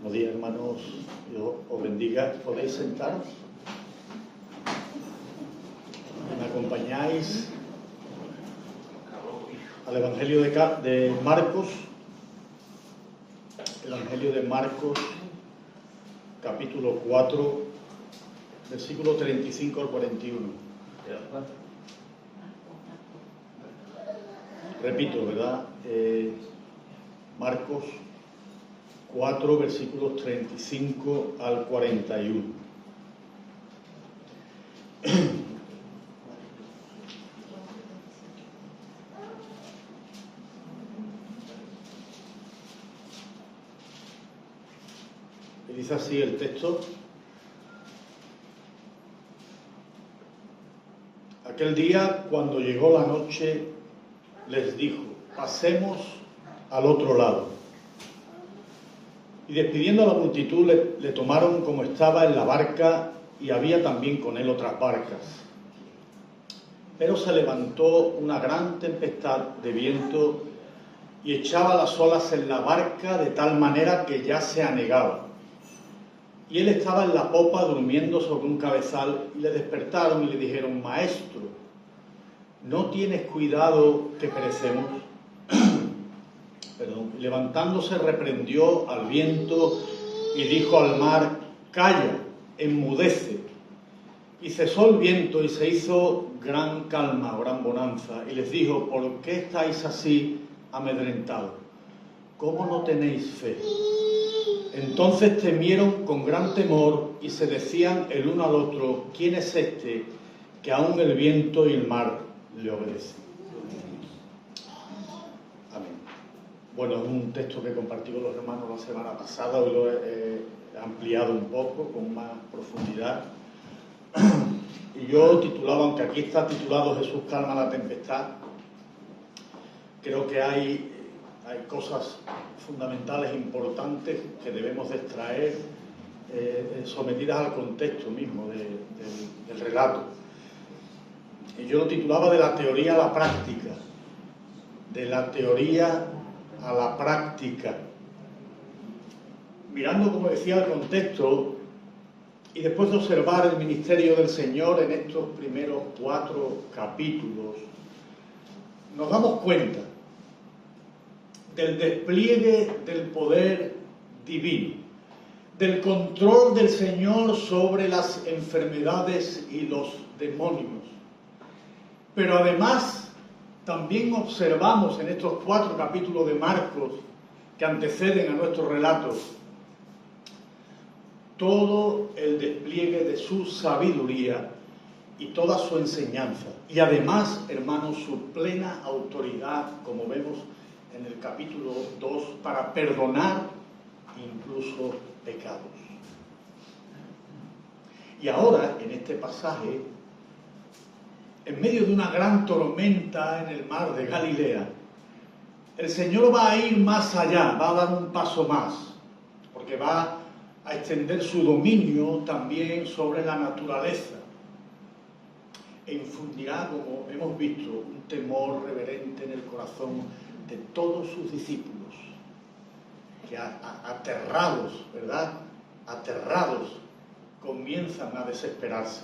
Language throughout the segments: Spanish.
Buenos días, hermanos. Dios os bendiga. ¿Podéis sentaros? ¿Me acompañáis al Evangelio de Marcos? Evangelio de Marcos, capítulo 4, versículo 35 al 41. Repito, ¿verdad? Marcos 4, versículos 35 al 41. Y dice así el texto. Aquel día, cuando llegó la noche, les dijo: pasemos al otro lado. Y despidiendo a la multitud, le tomaron como estaba en la barca, y había también con él otras barcas. Pero se levantó una gran tempestad de viento y echaba las olas en la barca de tal manera que ya se anegaba. Y él estaba en la popa durmiendo sobre un cabezal, y le despertaron y le dijeron: Maestro, ¿no tienes cuidado que perecemos? Y levantándose reprendió al viento y dijo al mar: calla, enmudece. Y cesó el viento y se hizo gran calma, gran bonanza. Y les dijo: ¿por qué estáis así amedrentados? ¿Cómo no tenéis fe? Entonces temieron con gran temor y se decían el uno al otro: ¿quién es este que aún el viento y el mar le obedecen? Amén. Bueno, es un texto que compartí con los hermanos la semana pasada, hoy lo he ampliado un poco, con más profundidad. Y yo titulaba, aunque aquí está titulado Jesús calma la tempestad, creo que hay cosas fundamentales, importantes, que debemos de extraer, sometidas al contexto mismo del relato. Y yo lo titulaba de la teoría a la práctica, de la teoría a la práctica. Mirando, como decía, el contexto, y después de observar el ministerio del Señor en estos primeros 4 capítulos, nos damos cuenta del despliegue del poder divino, del control del Señor sobre las enfermedades y los demonios. Pero además, también observamos en estos 4 capítulos de Marcos que anteceden a nuestro relato todo el despliegue de su sabiduría y toda su enseñanza. Y además, hermanos, su plena autoridad, como vemos en el capítulo 2, para perdonar incluso pecados. Y ahora, en este pasaje, en medio de una gran tormenta en el mar de Galilea, el Señor va a ir más allá, va a dar un paso más, porque va a extender su dominio también sobre la naturaleza e infundirá, como hemos visto, un temor reverente en el corazón de todos sus discípulos, que aterrados, ¿verdad? Aterrados, comienzan a desesperarse.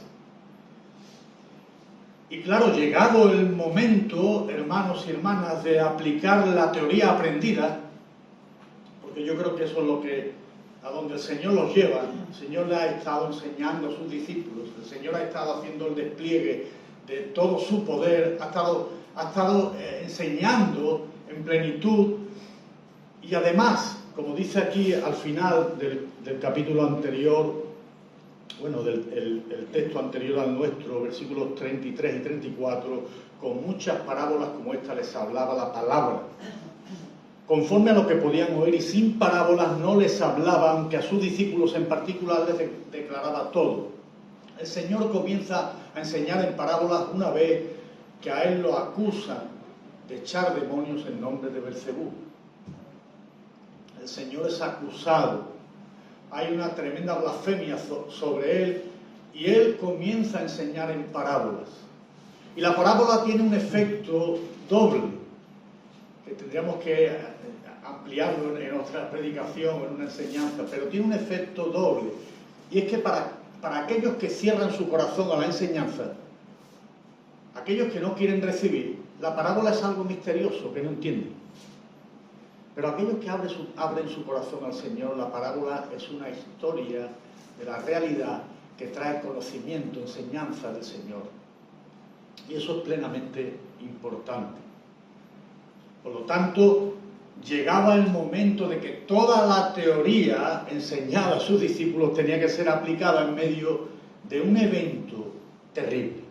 Y claro, llegado el momento, hermanos y hermanas, de aplicar la teoría aprendida, porque yo creo que eso es lo que a donde el Señor los lleva. El Señor le ha estado enseñando a sus discípulos, el Señor ha estado haciendo el despliegue de todo su poder, ha estado enseñando en plenitud, y además, como dice aquí al final del capítulo anterior, bueno, el texto anterior al nuestro, versículos 33 y 34, con muchas parábolas como esta les hablaba la palabra, conforme a lo que podían oír, y sin parábolas no les hablaba, aunque a sus discípulos en particular les declaraba todo. El Señor comienza a enseñar en parábolas una vez que a él lo acusan de echar demonios en nombre de Belcebú. El Señor es acusado, hay una tremenda blasfemia sobre él, y él comienza a enseñar en parábolas. Y la parábola tiene un efecto doble, que tendríamos que ampliarlo en otra predicación, en una enseñanza, pero tiene un efecto doble. Y es que para aquellos que cierran su corazón a la enseñanza, aquellos que no quieren recibir, la parábola es algo misterioso que no entienden. Pero aquellos que abren su corazón al Señor, la parábola es una historia de la realidad que trae conocimiento, enseñanza del Señor. Y eso es plenamente importante. Por lo tanto, llegaba el momento de que toda la teoría enseñada a sus discípulos tenía que ser aplicada en medio de un evento terrible.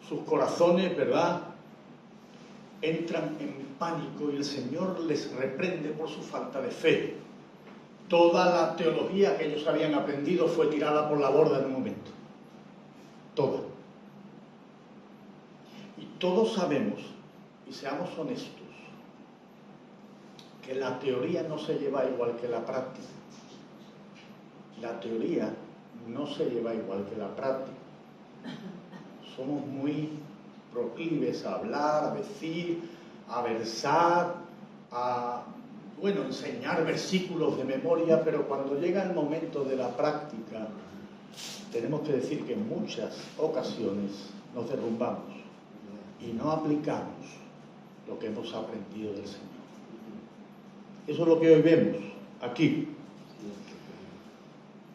Sus corazones, ¿verdad?, entran en pánico y el Señor les reprende por su falta de fe. Toda la teología que ellos habían aprendido fue tirada por la borda en un momento. Toda. Y todos sabemos, y seamos honestos, que la teoría no se lleva igual que la práctica. La teoría no se lleva igual que la práctica. Somos muy proclives a hablar, a decir, a versar, a, enseñar versículos de memoria, pero cuando llega el momento de la práctica, tenemos que decir que en muchas ocasiones nos derrumbamos y no aplicamos lo que hemos aprendido del Señor. Eso es lo que hoy vemos aquí.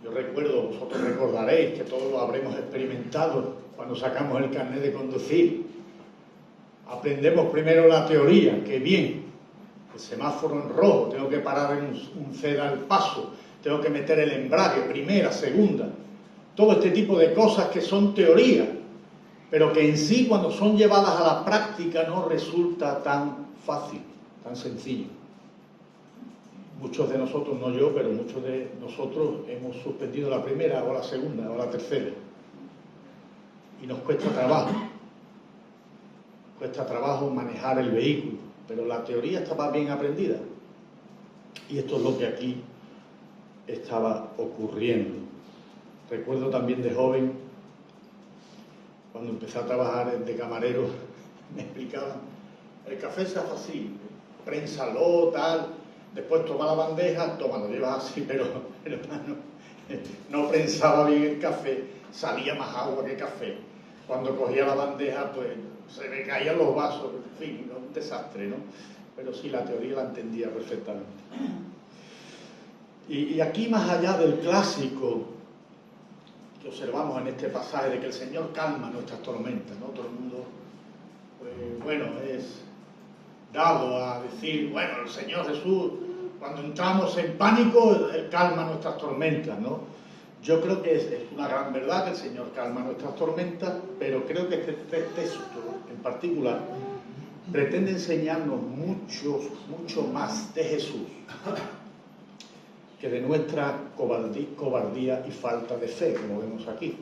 Yo recuerdo, vosotros recordaréis que todos lo habremos experimentado cuando sacamos el carnet de conducir. Aprendemos primero la teoría, que bien, el semáforo en rojo, tengo que parar en un ceda al paso, tengo que meter el embrague, primera, segunda, todo este tipo de cosas que son teoría, pero que en sí cuando son llevadas a la práctica no resulta tan fácil, tan sencillo. Muchos de nosotros, no yo, pero muchos de nosotros hemos suspendido la primera o la segunda o la tercera y nos cuesta trabajo. Cuesta trabajo manejar el vehículo, pero la teoría estaba bien aprendida. Y esto es lo que aquí estaba ocurriendo. Recuerdo también de joven, cuando empecé a trabajar de camarero, me explicaban, el café se hace así, prénsalo, tal, después toma la bandeja, toma, lo llevas así, pero hermano, no prensaba bien el café, salía más agua que café. Cuando cogía la bandeja, pues se me caían los vasos, en fin, un desastre, ¿no? Pero sí, la teoría la entendía perfectamente. Y aquí, más allá del clásico que observamos en este pasaje de que el Señor calma nuestras tormentas, ¿no? Todo el mundo, pues, es dado a decir, el Señor Jesús, cuando entramos en pánico, Él calma nuestras tormentas, ¿no? Yo creo que es una gran verdad que el Señor calma nuestras tormentas, pero creo que este texto en particular pretende enseñarnos mucho más de Jesús que de nuestra cobardía y falta de fe, como vemos aquí,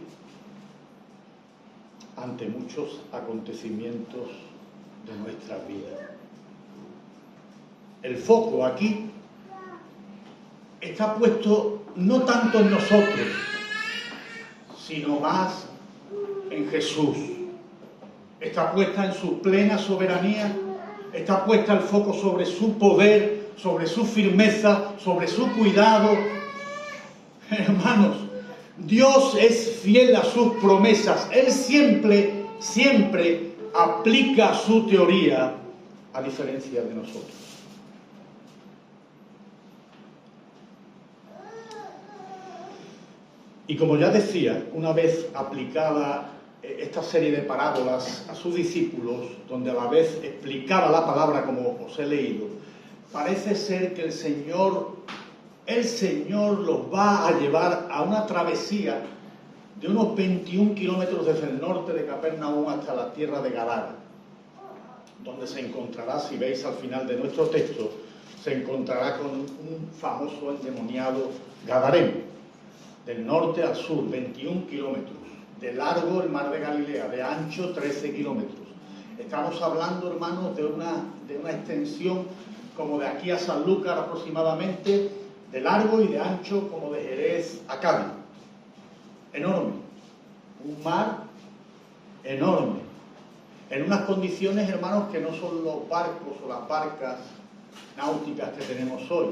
ante muchos acontecimientos de nuestra vida. El foco aquí está puesto no tanto en nosotros, sino más en Jesús. Está puesta en su plena soberanía, está puesta el foco sobre su poder, sobre su firmeza, sobre su cuidado. Hermanos, Dios es fiel a sus promesas. Él siempre aplica su teoría, a diferencia de nosotros. Y como ya decía, una vez aplicada esta serie de parábolas a sus discípulos, donde a la vez explicaba la palabra como os he leído, parece ser que el Señor los va a llevar a una travesía de unos 21 kilómetros desde el norte de Capernaum hasta la tierra de Gadara, donde se encontrará, si veis al final de nuestro texto, se encontrará con un famoso endemoniado gadareno. Del norte al sur, 21 kilómetros. De largo el mar de Galilea, de ancho 13 kilómetros. Estamos hablando, hermanos, de una extensión como de aquí a Sanlúcar aproximadamente, de largo y de ancho como de Jerez a Cádiz. Enorme. Un mar enorme. en unas condiciones, hermanos, que no son los barcos o las barcas náuticas que tenemos hoy.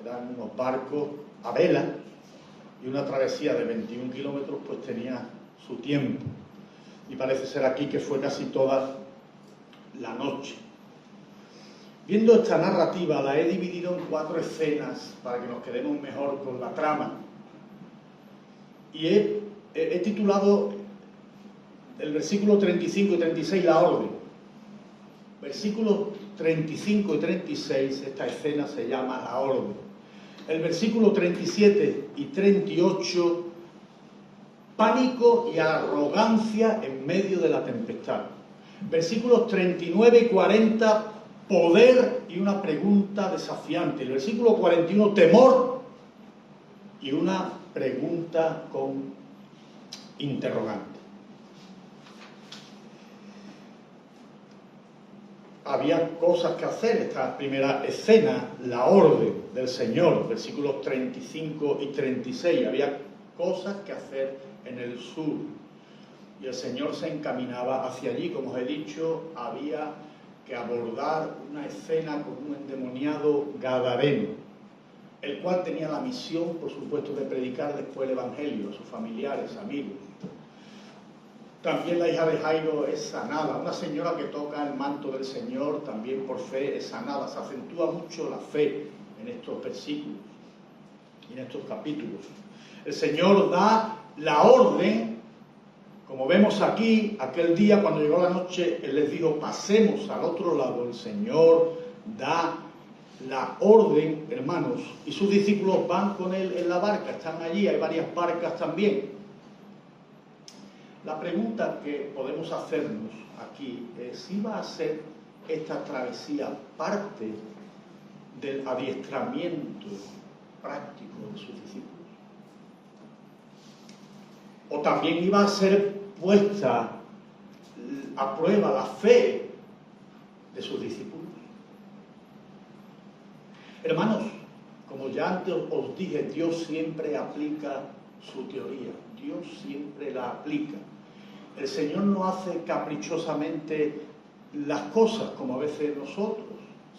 Eran unos barcos a vela, y una travesía de 21 kilómetros pues tenía su tiempo. Y parece ser aquí que fue casi toda la noche. Viendo esta narrativa, la he dividido en 4 escenas para que nos quedemos mejor con la trama. Y he titulado el versículo 35 y 36, la orden. Versículos 35 y 36, esta escena se llama la orden. El versículo 37 y 38, pánico y arrogancia en medio de la tempestad. Versículos 39 y 40, poder y una pregunta desafiante. El versículo 41, temor y una pregunta con interrogante. Había cosas que hacer. Esta primera escena, la orden del Señor, versículos 35 y 36, había cosas que hacer en el sur. Y el Señor se encaminaba hacia allí. Como os he dicho, había que abordar una escena con un endemoniado gadareno, el cual tenía la misión, por supuesto, de predicar después el Evangelio a sus familiares, amigos. También la hija de Jairo es sanada. Una señora que toca el manto del Señor, también por fe, es sanada. Se acentúa mucho la fe en estos versículos y en estos capítulos. El Señor da la orden, como vemos aquí, aquel día cuando llegó la noche, Él les dijo, pasemos al otro lado. El Señor da la orden, hermanos, y sus discípulos van con Él en la barca, están allí, hay varias barcas también. La pregunta que podemos hacernos aquí es si va a ser esta travesía parte del adiestramiento práctico de sus discípulos, o también iba a ser puesta a prueba la fe de sus discípulos. Hermanos, como ya antes os dije, Dios siempre aplica su teoría, Dios siempre la aplica. El Señor no hace caprichosamente las cosas como a veces nosotros,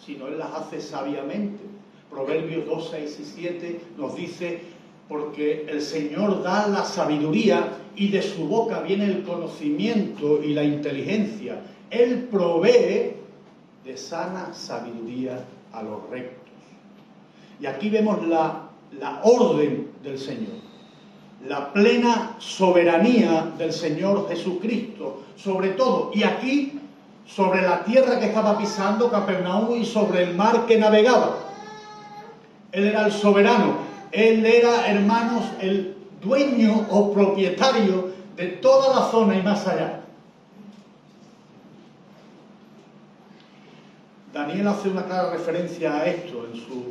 sino Él las hace sabiamente. Proverbios 2, 6 y 7 nos dice, porque el Señor da la sabiduría y de su boca viene el conocimiento y la inteligencia. Él provee de sana sabiduría a los rectos. Y aquí vemos la orden del Señor, la plena soberanía del Señor Jesucristo, sobre todo, y aquí, sobre la tierra que estaba pisando, Capernaum, y sobre el mar que navegaba. Él era el soberano, Él era, hermanos, el dueño o propietario de toda la zona y más allá. Daniel hace una clara referencia a esto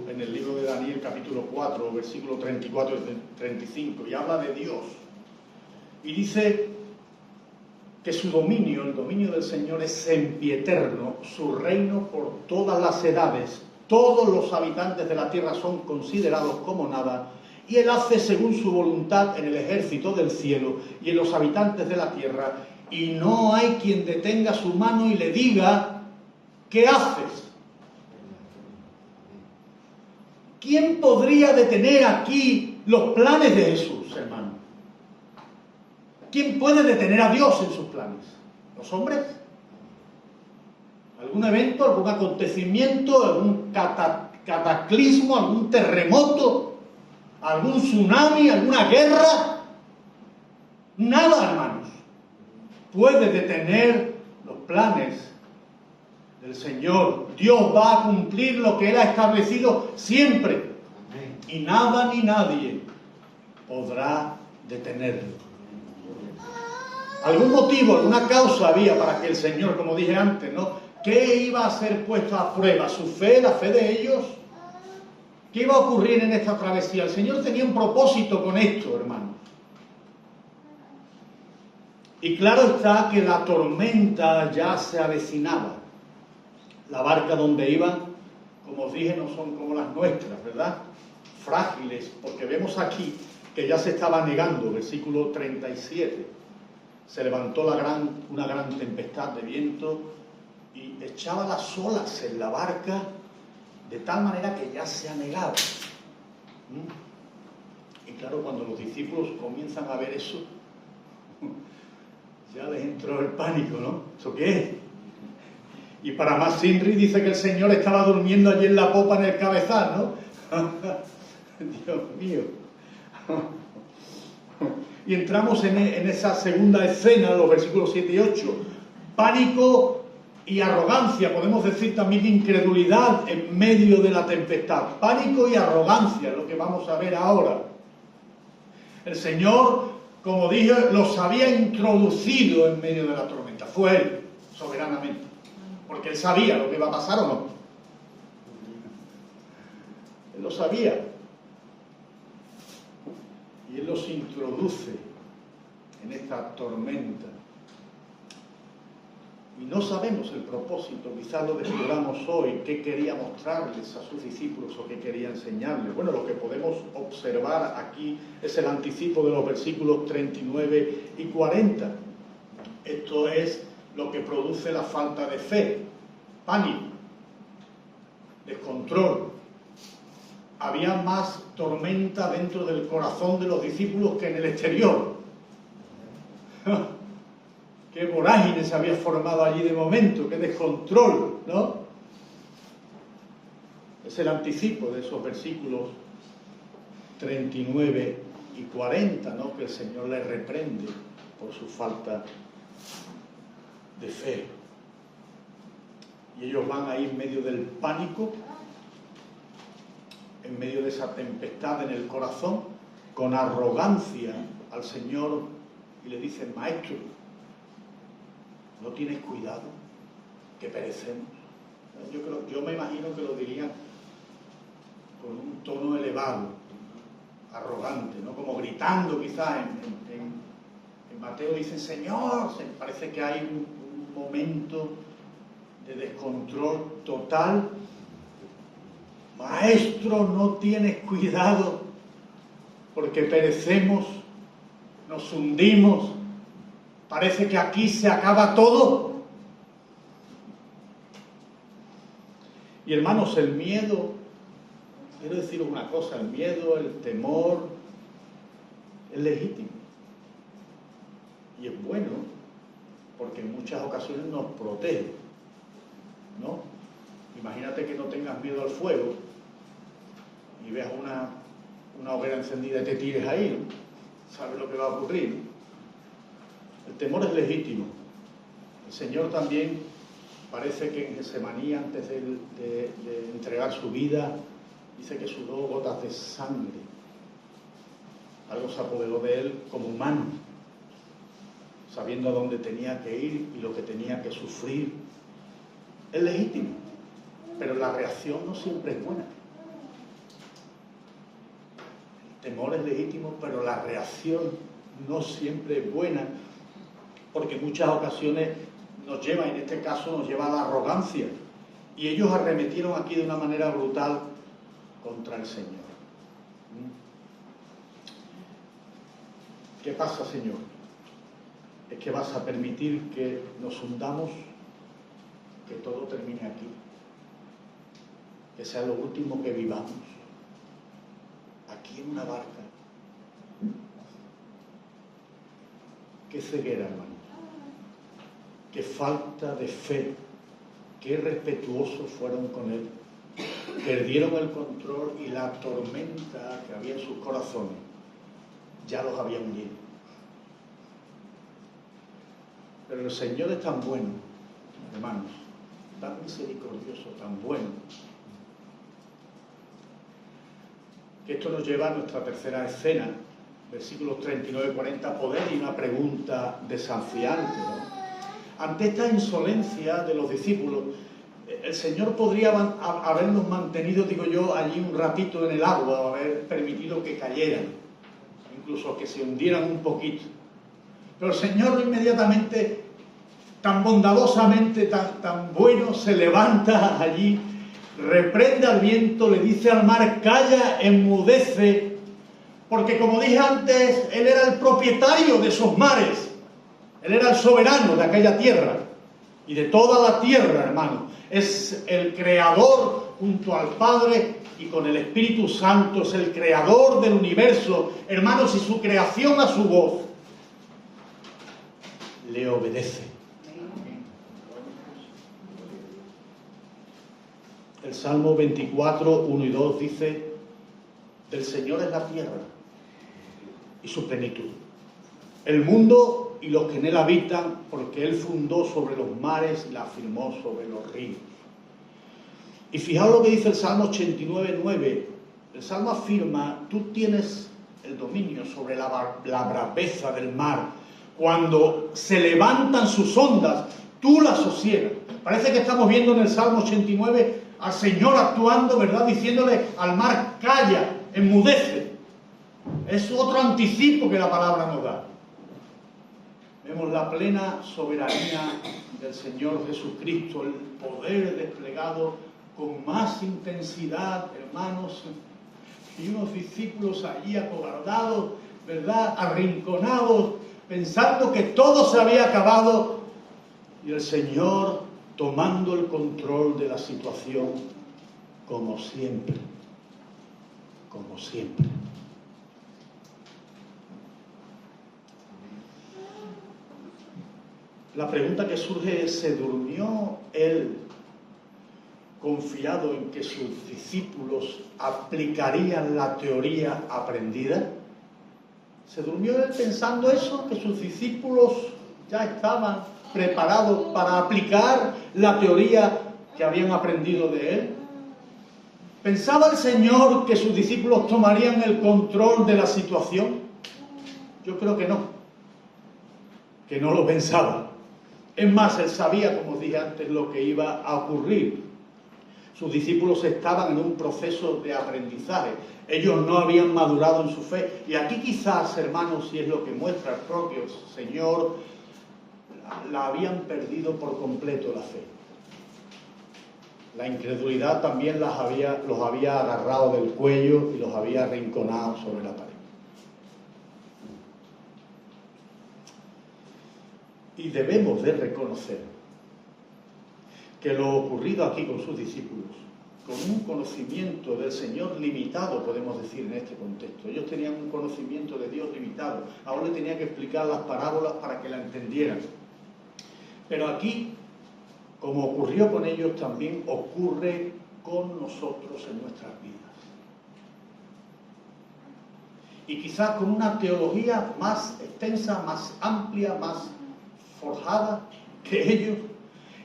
en el libro de Daniel, capítulo 4, versículos 34 y 35, y habla de Dios. Y dice que su dominio, el dominio del Señor, es sempieterno, su reino por todas las edades. Todos los habitantes de la tierra son considerados como nada, y Él hace según su voluntad en el ejército del cielo y en los habitantes de la tierra, y no hay quien detenga su mano y le diga, ¿qué haces? ¿Quién podría detener aquí los planes de Jesús, hermano? ¿Quién puede detener a Dios en sus planes? ¿Los hombres? ¿Algún evento, algún acontecimiento, algún cataclismo, algún terremoto, algún tsunami, alguna guerra? Nada, hermanos, puede detener los planes del Señor. Dios va a cumplir lo que Él ha establecido siempre. Y nada ni nadie podrá detenerlo. Algún motivo, alguna causa había para que el Señor, como dije antes, ¿no? ¿Qué iba a ser puesto a prueba? ¿Su fe, la fe de ellos? ¿Qué iba a ocurrir en esta travesía? El Señor tenía un propósito con esto, hermanos. Y claro está que la tormenta ya se avecinaba. La barca donde iban, como os dije, no son como las nuestras, ¿verdad? Frágiles, porque vemos aquí que ya se estaba negando, versículo 37. se levantó una gran tempestad de viento y echaba las olas en la barca de tal manera que ya se anegaba. Y claro, cuando los discípulos comienzan a ver eso, ya les entró el pánico, ¿no? ¿Eso qué es? Y para más Sinri dice que el Señor estaba durmiendo allí en la popa en el cabezal, ¿no? Dios mío. Y entramos en esa segunda escena, los versículos 7 y 8. Pánico y arrogancia, podemos decir también incredulidad en medio de la tempestad. Pánico y arrogancia, lo que vamos a ver ahora. El Señor, como dije, los había introducido en medio de la tormenta. Fue Él, soberanamente. Porque Él sabía lo que iba a pasar o no. Él lo sabía. Y Él los introduce en esta tormenta. Y no sabemos el propósito, quizás lo descubramos hoy, qué quería mostrarles a sus discípulos o qué quería enseñarles. Bueno, lo que podemos observar aquí es el anticipo de los versículos 39 y 40. Esto es lo que produce la falta de fe, pánico, descontrol. Había más tormenta dentro del corazón de los discípulos que en el exterior. Qué vorágine se había formado allí de momento, qué descontrol, ¿no? Es el anticipo de esos versículos 39 y 40, ¿no? Que el Señor les reprende por su falta de fe. Y ellos van ahí en medio del pánico, en medio de esa tempestad en el corazón, con arrogancia al Señor y le dicen: Maestro, ¿no tienes cuidado? Que perecemos. Yo me imagino que lo dirían con un tono elevado, arrogante, ¿no? Como gritando quizás. En Mateo dicen: Señor, parece que hay un momento de descontrol total. Maestro, no tienes cuidado, porque perecemos, nos hundimos. Parece que aquí se acaba todo. Y hermanos, el miedo, quiero deciros una cosa, el miedo, el temor, es legítimo. Y es bueno, porque en muchas ocasiones nos protege, ¿no? Imagínate que no tengas miedo al fuego y veas una hoguera encendida y te tires ahí, ¿no? ¿Sabes lo que va a ocurrir, ¿no? El temor es legítimo. El Señor también parece que en Getsemaní, antes de entregar su vida, dice que sudó gotas de sangre. Algo se apoderó de Él como humano, sabiendo a dónde tenía que ir y lo que tenía que sufrir. Es legítimo, pero la reacción no siempre es buena. El temor es legítimo, pero la reacción no siempre es buena, porque en muchas ocasiones nos lleva, en este caso nos lleva a la arrogancia, y ellos arremetieron aquí de una manera brutal contra el Señor. ¿Qué pasa, Señor? ¿Es que vas a permitir que nos hundamos? Que todo termine aquí, que sea lo último que vivamos, aquí en una barca. Qué ceguera, hermano. Qué falta de fe, qué irrespetuosos fueron con Él. Perdieron el control y la tormenta que había en sus corazones ya los había hundido. Pero el Señor es tan bueno, hermanos, tan misericordioso, tan bueno, que esto nos lleva a nuestra tercera escena, versículos 39 y 40, poder y una pregunta desafiante, ¿no? Ante esta insolencia de los discípulos, el Señor podría habernos mantenido, digo yo, allí un ratito en el agua, o haber permitido que cayeran, incluso que se hundieran un poquito. Pero el Señor inmediatamente, tan bondadosamente, tan bueno, se levanta allí, reprende al viento, le dice al mar: calla, enmudece, porque como dije antes, Él era el propietario de esos mares. Él era el soberano de aquella tierra y de toda la tierra, hermano. Es el creador junto al Padre y con el Espíritu Santo. Es el creador del universo, hermanos, y su creación a su voz le obedece. El Salmo 24, 1 y 2 dice: del Señor es la tierra y su plenitud, el mundo y los que en él habitan, porque él fundó sobre los mares y la afirmó sobre los ríos. Y fijaos lo que dice el Salmo 89, 9. El Salmo afirma: tú tienes el dominio sobre la braveza del mar. Cuando se levantan sus ondas, tú las sosiegas. Parece que estamos viendo en el Salmo 89 al Señor actuando, ¿verdad? Diciéndole al mar: calla, enmudece. Es otro anticipo que la palabra nos da. Vemos la plena soberanía del Señor Jesucristo, el poder desplegado con más intensidad, hermanos, y unos discípulos allí acobardados, ¿verdad?, arrinconados, pensando que todo se había acabado, y el Señor tomando el control de la situación, como siempre, como siempre. La pregunta que surge es: ¿se durmió él confiado en que sus discípulos aplicarían la teoría aprendida? ¿Se durmió él pensando eso, que sus discípulos ya estaban preparados para aplicar la teoría que habían aprendido de él? ¿Pensaba el Señor que sus discípulos tomarían el control de la situación? Yo creo que no lo pensaba. Es más, él sabía, como os dije antes, lo que iba a ocurrir. Sus discípulos estaban en un proceso de aprendizaje. Ellos no habían madurado en su fe. Y aquí quizás, hermanos, si es lo que muestra el propio Señor, la habían perdido por completo la fe. La incredulidad también los había agarrado del cuello y los había arrinconado sobre la pared. Y debemos de reconocer que lo ocurrido aquí con sus discípulos, con un conocimiento del Señor limitado, podemos decir en este contexto. Ellos tenían un conocimiento de Dios limitado. Ahora le tenía que explicar las parábolas para que la entendieran. Pero aquí, como ocurrió con ellos, también ocurre con nosotros en nuestras vidas. Y quizás con una teología más extensa, más amplia, más forjada que ellos.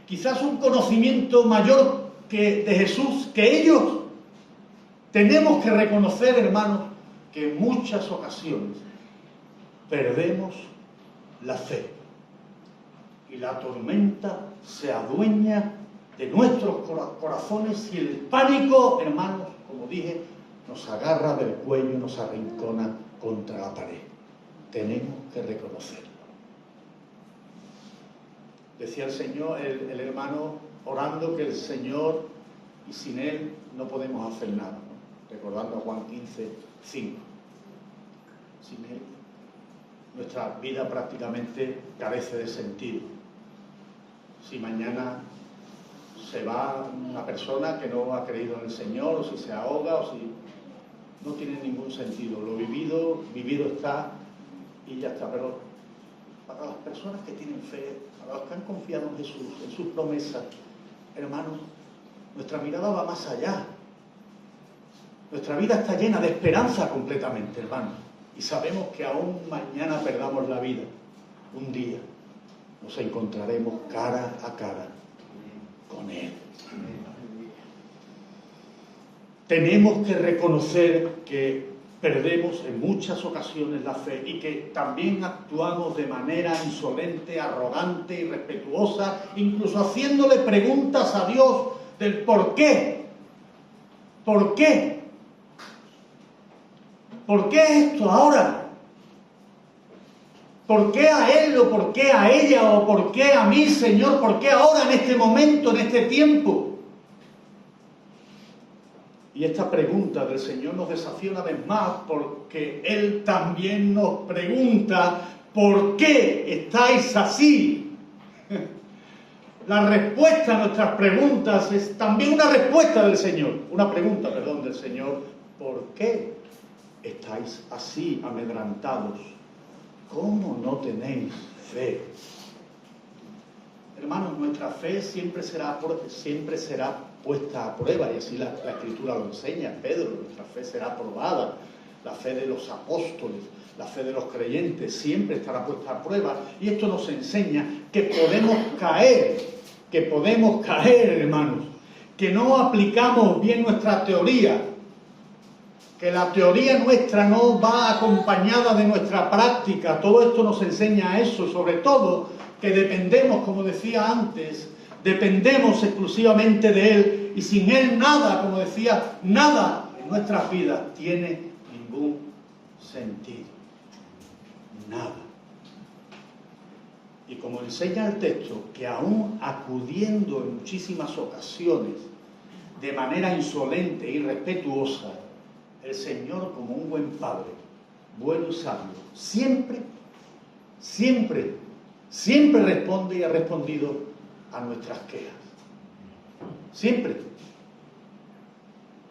Quizás un conocimiento mayor que de Jesús que ellos. Tenemos que reconocer, hermanos, que en muchas ocasiones perdemos la fe. Y la tormenta se adueña de nuestros corazones y el pánico, hermanos, como dije, nos agarra del cuello y nos arrincona contra la pared. Tenemos que reconocerlo. Decía el Señor, el hermano, orando, que el Señor, y sin Él no podemos hacer nada, ¿no? Recordando a Juan 15, 5. Sin Él, nuestra vida prácticamente carece de sentido. Si mañana se va una persona que no ha creído en el Señor, o si se ahoga, o si... no tiene ningún sentido. Lo vivido está y ya está. Pero para las personas que tienen fe, para los que han confiado en Jesús, en sus promesas, hermanos, nuestra mirada va más allá. Nuestra vida está llena de esperanza completamente, hermanos. Y sabemos que aún mañana perdamos la vida, un día nos encontraremos cara a cara con Él. Tenemos que reconocer que perdemos en muchas ocasiones la fe y que también actuamos de manera insolente, arrogante, irrespetuosa, incluso haciéndole preguntas a Dios del por qué. ¿Por qué? ¿Por qué esto ahora? ¿Por qué a él o por qué a ella o por qué a mí, Señor? ¿Por qué ahora, en este momento, en este tiempo? Y esta pregunta del Señor nos desafía una vez más, porque Él también nos pregunta ¿Por qué estáis así? La respuesta a nuestras preguntas es también una respuesta del Señor. Una pregunta, perdón, del Señor. ¿Por qué estáis así amedrantados? ¿Cómo no tenéis fe? Hermanos, nuestra fe siempre será puesta a prueba, y así la Escritura lo enseña. Pedro, nuestra fe será probada. La fe de los apóstoles, la fe de los creyentes siempre estará puesta a prueba, y esto nos enseña que podemos caer, hermanos, que no aplicamos bien nuestra teoría, que la teoría nuestra no va acompañada de nuestra práctica. Todo esto nos enseña a eso, sobre todo que dependemos, como decía antes, dependemos exclusivamente de Él, y sin Él nada, como decía, nada en nuestras vidas tiene ningún sentido. Nada. Y como enseña el texto, que aún acudiendo en muchísimas ocasiones de manera insolente e irrespetuosa, el Señor, como un buen padre, bueno y sabio, siempre responde y ha respondido a nuestras quejas. Siempre.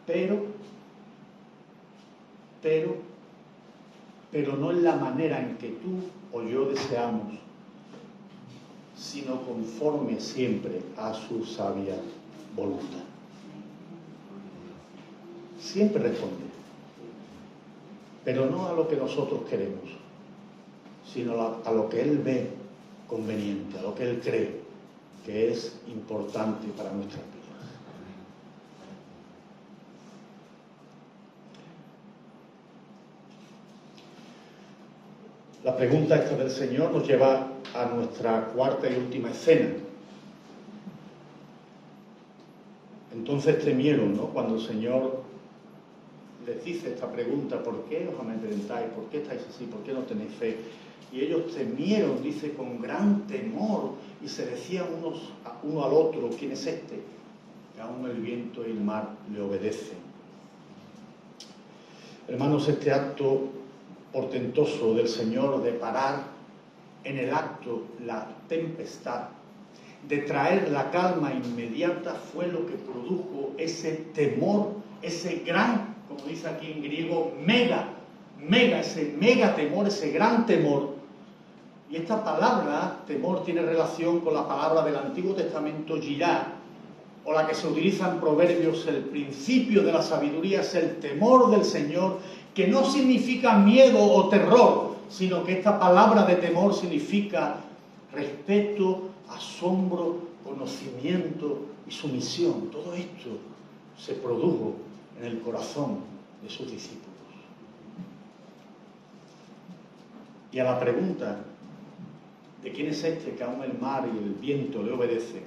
Pero no en la manera en que tú o yo deseamos, sino conforme siempre a su sabia voluntad. Siempre responde, pero no a lo que nosotros queremos, sino a lo que Él ve conveniente, a lo que Él cree que es importante para nuestras vidas. La pregunta esta del Señor nos lleva a nuestra cuarta y última escena. Entonces temieron, ¿no?, cuando el Señor les dice esta pregunta: ¿por qué os amedrentáis? ¿Por qué estáis así? ¿Por qué no tenéis fe? Y ellos temieron, dice, con gran temor, y se decían uno al otro: ¿quién es este? Que aún el viento y el mar le obedecen. Hermanos, este acto portentoso del Señor de parar en el acto la tempestad, de traer la calma inmediata, fue lo que produjo ese temor, ese gran, como dice aquí en griego, ese mega temor, ese gran temor. Y esta palabra, temor, tiene relación con la palabra del Antiguo Testamento, yirá, o la que se utiliza en Proverbios: el principio de la sabiduría es el temor del Señor, que no significa miedo o terror, sino que esta palabra de temor significa respeto, asombro, conocimiento y sumisión. Todo esto se produjo en el corazón de sus discípulos. Y a la pregunta de quién es este que aún el mar y el viento le obedecen,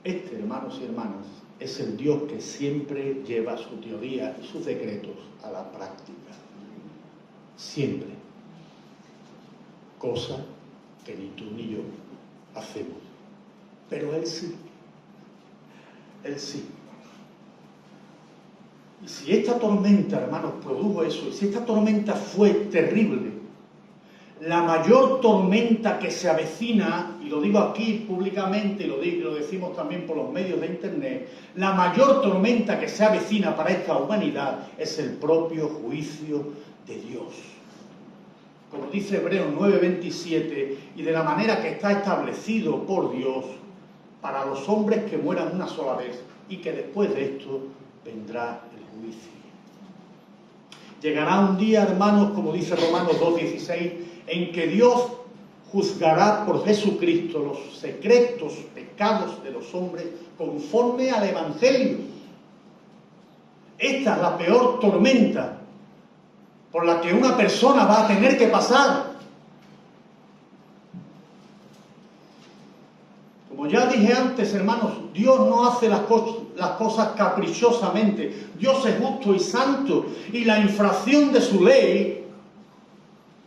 este, hermanos y hermanas, es el Dios que siempre lleva su teoría y sus decretos a la práctica. Siempre. Cosa que ni tú ni yo hacemos. Pero Él sí. Él sí. Y si esta tormenta, hermanos, produjo eso, y si esta tormenta fue terrible, la mayor tormenta que se avecina, y lo digo aquí públicamente, y lo decimos también por los medios de internet, la mayor tormenta que se avecina para esta humanidad es el propio juicio de Dios. Como dice Hebreos 9:27, y de la manera que está establecido por Dios para los hombres que mueran una sola vez, y que después de esto vendrá el juicio. Llegará un día, hermanos, como dice Romanos 2:16, en que Dios juzgará por Jesucristo los secretos pecados de los hombres conforme al Evangelio. Esta es la peor tormenta por la que una persona va a tener que pasar. Como ya dije antes, hermanos, Dios no hace las cosas caprichosamente. Dios es justo y santo, y la infracción de su ley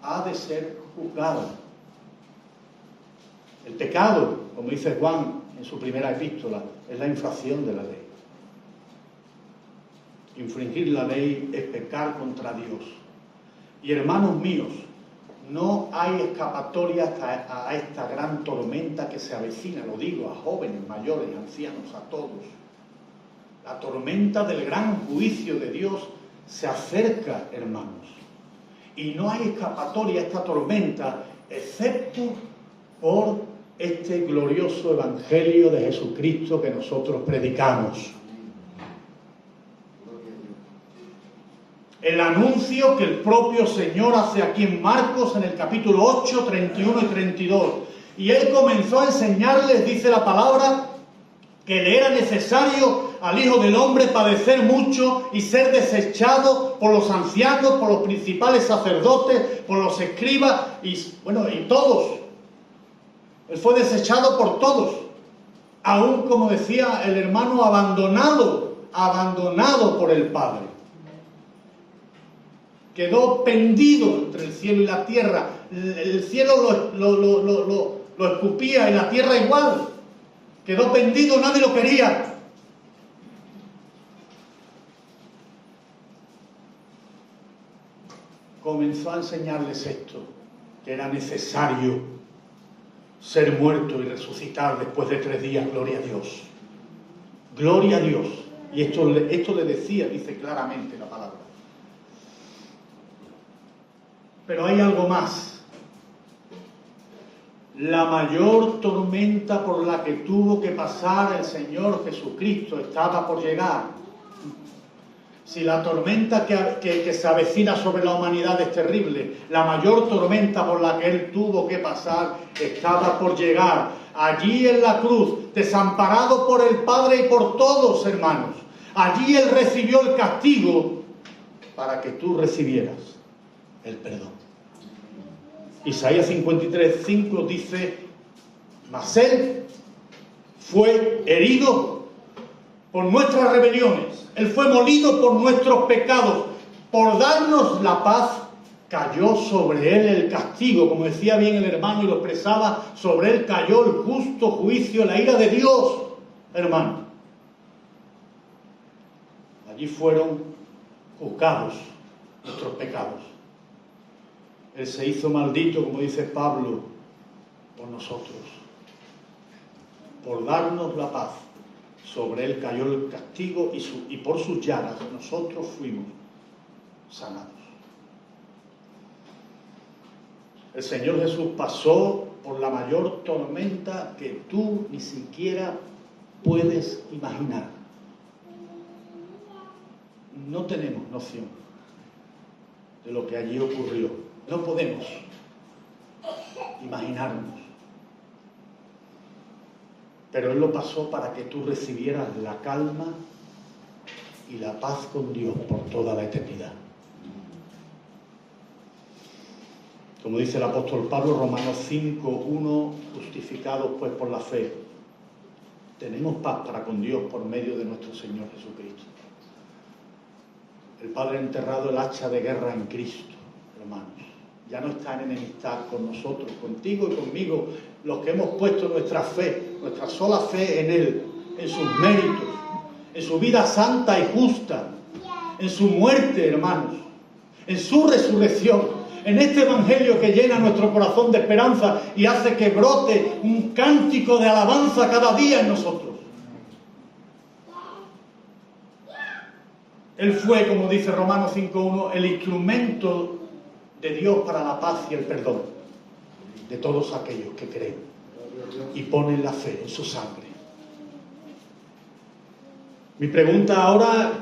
ha de ser juzgada. El pecado, como dice Juan en su primera epístola, es la infracción de la ley. Infringir la ley es pecar contra Dios. Y hermanos míos, No hay escapatoria a esta gran tormenta que se avecina, lo digo a jóvenes, mayores, ancianos, a todos. La tormenta del gran juicio de Dios se acerca, hermanos. Y no hay escapatoria a esta tormenta, excepto por este glorioso Evangelio de Jesucristo que nosotros predicamos. El anuncio que el propio Señor hace aquí en Marcos, en el capítulo 8, 31 y 32. Y Él comenzó a enseñarles, dice la palabra, que le era necesario al Hijo del Hombre padecer mucho y ser desechado por los ancianos, por los principales sacerdotes, por los escribas y todos. Él fue desechado por todos. Aún, como decía el hermano, abandonado por el Padre. Quedó pendido entre el cielo y la tierra. El cielo lo escupía y la tierra igual. Quedó pendido, nadie lo quería. Comenzó a enseñarles esto, que era necesario ser muerto y resucitar después de 3 días, gloria a Dios. Gloria a Dios. Y esto le decía, dice claramente la palabra. Pero hay algo más. La mayor tormenta por la que tuvo que pasar el Señor Jesucristo estaba por llegar. Si la tormenta que se avecina sobre la humanidad es terrible, la mayor tormenta por la que Él tuvo que pasar estaba por llegar. Allí en la cruz, desamparado por el Padre y por todos, hermanos. Allí Él recibió el castigo para que tú recibieras el perdón. Isaías 53:5 dice: mas Él fue herido por nuestras rebeliones, Él fue molido por nuestros pecados, por darnos la paz, cayó sobre Él el castigo, como decía bien el hermano y lo expresaba, sobre Él cayó el justo juicio, la ira de Dios, hermano. Allí fueron juzgados nuestros pecados. Él se hizo maldito, como dice Pablo, por nosotros, por darnos la paz. Sobre Él cayó el castigo y por sus llagas nosotros fuimos sanados. El Señor Jesús pasó por la mayor tormenta que tú ni siquiera puedes imaginar. No tenemos noción de lo que allí ocurrió. No podemos imaginarnos. Pero Él lo pasó para que tú recibieras la calma y la paz con Dios por toda la eternidad. Como dice el apóstol Pablo, Romanos 5:1, justificados pues por la fe, tenemos paz para con Dios por medio de nuestro Señor Jesucristo. El Padre ha enterrado el hacha de guerra en Cristo, hermanos. Ya no está en enemistad con nosotros, contigo y conmigo, los que hemos puesto nuestra fe, nuestra sola fe en Él, en sus méritos, en su vida santa y justa, en su muerte, hermanos, en su resurrección, en este Evangelio que llena nuestro corazón de esperanza y hace que brote un cántico de alabanza cada día en nosotros. Él fue, como dice Romanos 5:1, el instrumento de Dios para la paz y el perdón de todos aquellos que creen y ponen la fe en su sangre. Mi pregunta ahora,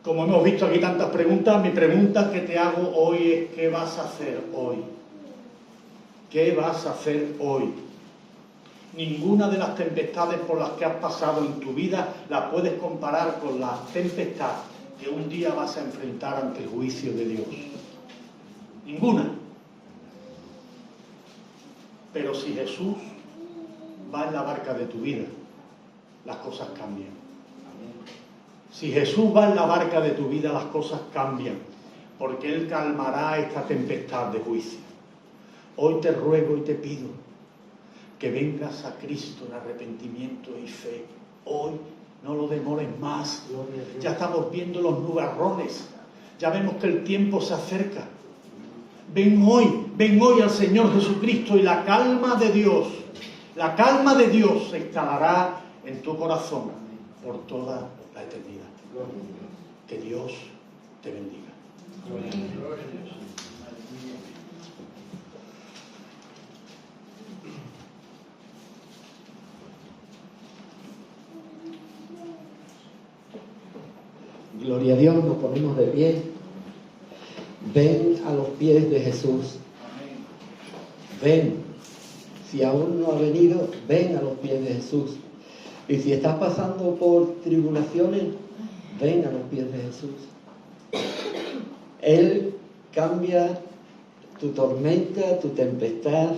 como hemos visto aquí tantas preguntas, mi pregunta que te hago hoy es: ¿qué vas a hacer hoy? ¿Qué vas a hacer hoy? Ninguna de las tempestades por las que has pasado en tu vida la puedes comparar con la tempestad que un día vas a enfrentar ante el juicio de Dios. Ninguna. Pero si Jesús va en la barca de tu vida, las cosas cambian. Si Jesús va en la barca de tu vida, las cosas cambian, porque Él calmará esta tempestad de juicio. Hoy te ruego y te pido que vengas a Cristo en arrepentimiento y fe. Hoy no lo demores más. Ya estamos viendo los nubarrones. Ya vemos que el tiempo se acerca. Ven hoy, ven hoy al Señor Jesucristo y la calma de Dios se instalará en tu corazón por toda la eternidad. Que Dios te bendiga. Gloria a Dios, nos ponemos de pie. Ven a los pies de Jesús. Ven. Si aún no ha venido, ven a los pies de Jesús. Y si estás pasando por tribulaciones, ven a los pies de Jesús. Él cambia tu tormenta, tu tempestad,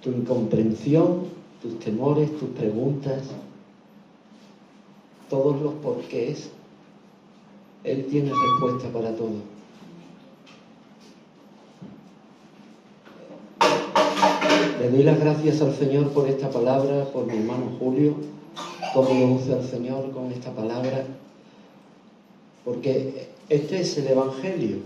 tu incomprensión, tus temores, tus preguntas, todos los porqués. Él tiene respuesta para todo. Le doy las gracias al Señor por esta palabra, por mi hermano Julio, cómo lo usa el Señor con esta palabra, porque este es el Evangelio.